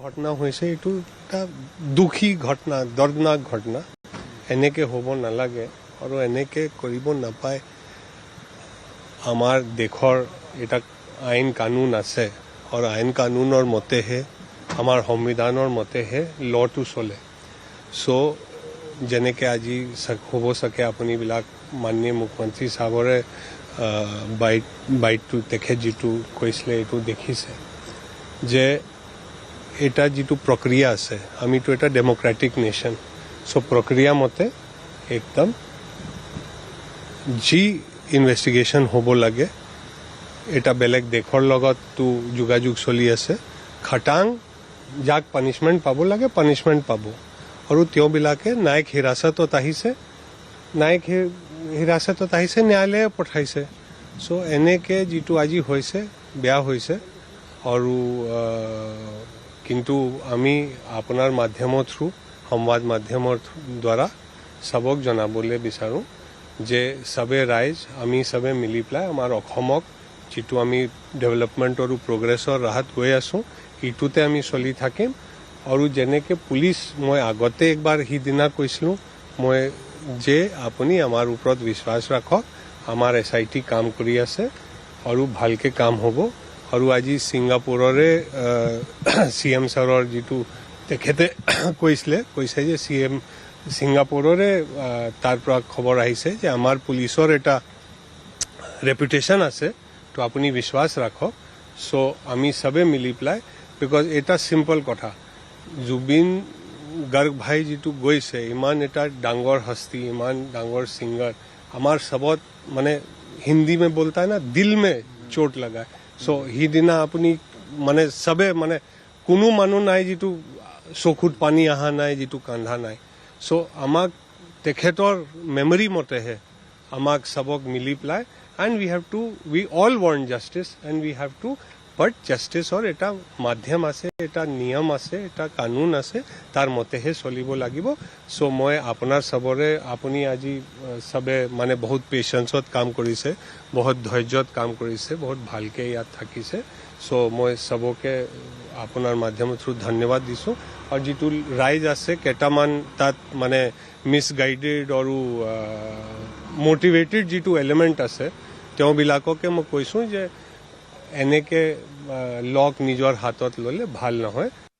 ঘটনা হৈছে এইটো এটা দুখী ঘটনা দৰ্দনাক ঘটনা এনেকে হ'ব নালাগে আৰু এনেকে কৰিব নাপায় আমাৰ দেশৰ এটা আইন কানুন আছে আৰু আইন কানুনৰ মতেহে আমাৰ সংবিধানৰ মতেহে লটো চলে সো যেনেকে আজি হ'ব চাগে আপুনিবিলাক মাননীয় মুখ্যমন্ত্ৰী সাহেবৰে বাইটটো তেখেত যিটো কৈছিলে এইটো দেখিছে যে এটা যিটো প্ৰক্ৰিয়া আছে আমিতো এটা ডেমক্ৰেটিক নেশ্যন সো প্ৰক্ৰিয়া মতে একদম যি ইনভেষ্টিগেশ্যন হ'ব লাগে এটা বেলেগ দেশৰ লগততো যোগাযোগ চলি আছে খাটাং যাক পানিছমেণ্ট পাব লাগে পানিছমেণ্ট পাব আৰু তেওঁবিলাকে ন্যায়িক হিৰাসতত আহিছে ন্যায়িক হিৰাসতত আহিছে ন্যায়ালয়ে পঠাইছে সো এনেকে যিটো আজি হৈছে বেয়া হৈছে আৰু কিন্তু আমি আপোনাৰ মাধ্যমৰ থ্ৰু সংবাদ মাধ্যমৰ দ্বাৰা সবক জনাবলৈ বিচাৰোঁ যে সবে ৰাইজ আমি সবে মিলি পেলাই আমাৰ অসমক যিটো আমি ডেভেলপমেণ্ট আৰু প্ৰগ্ৰেছৰ ৰাহত গৈ আছোঁ ইটোতে আমি চলি থাকিম আৰু যেনেকৈ পুলিচ মই আগতে একবাৰ সিদিনা কৈছিলোঁ মই যে আপুনি আমাৰ ওপৰত বিশ্বাস ৰাখক আমাৰ SIT কাম কৰি আছে আৰু ভালকৈ কাম হ'ব আৰু আজি ছিংগাপুৰৰে CM ছাৰৰ যিটো তেখেতে কৈছে যে ছিংগাপুৰৰে তাৰ পৰা খবৰ আহিছে যে আমাৰ পুলিচৰ এটা ৰেপুটেশ্যন আছে তো আপুনি বিশ্বাস ৰাখক সো আমি সবে মিলি পেলাই বিকজ এটা চিম্পল কথা জুবিন গাৰ্গ ভাই যিটো গৈছে ইমান এটা ডাঙৰ হস্তি ইমান ডাঙৰ ছিংগাৰ আমাৰ সবত মানে হিন্দী में बोलता है ना दिल में चोट लगा सो সিদিনা আপুনি মানে সবে মানে কোনো মানুহ নাই যিটো চকুত পানী অহা নাই যিটো কান্দা নাই সো আমাক তেখেতৰ মেমৰি মতেহে আমাক সবক মিলি পেলাই and we all want justice and we have to but জাষ্টিছৰ এটা মাধ্যম আছে এটা নিয়ম আছে এটা কানুন আছে তাৰ মতেহে চলিব লাগিব সো মই আপোনাৰ সবৰে আপুনি আজি সবে মানে বহুত পেচেন্সত কাম কৰিছে বহুত ধৈৰ্যত কাম কৰিছে বহুত ভালকৈ ইয়াত থাকিছে সো মই সবকে আপোনাৰ মাধ্যমৰ থ্ৰু ধন্যবাদ দিছোঁ আৰু যিটো ৰাইজ আছে কেইটামান তাত মানে মিছগাইডেড আৰু মটিভেটেড যিটো এলিমেণ্ট আছে তেওঁবিলাককে মই কৈছোঁ যে এনেকে লক নিজৰ হাতত ল'লে ভাল নহয়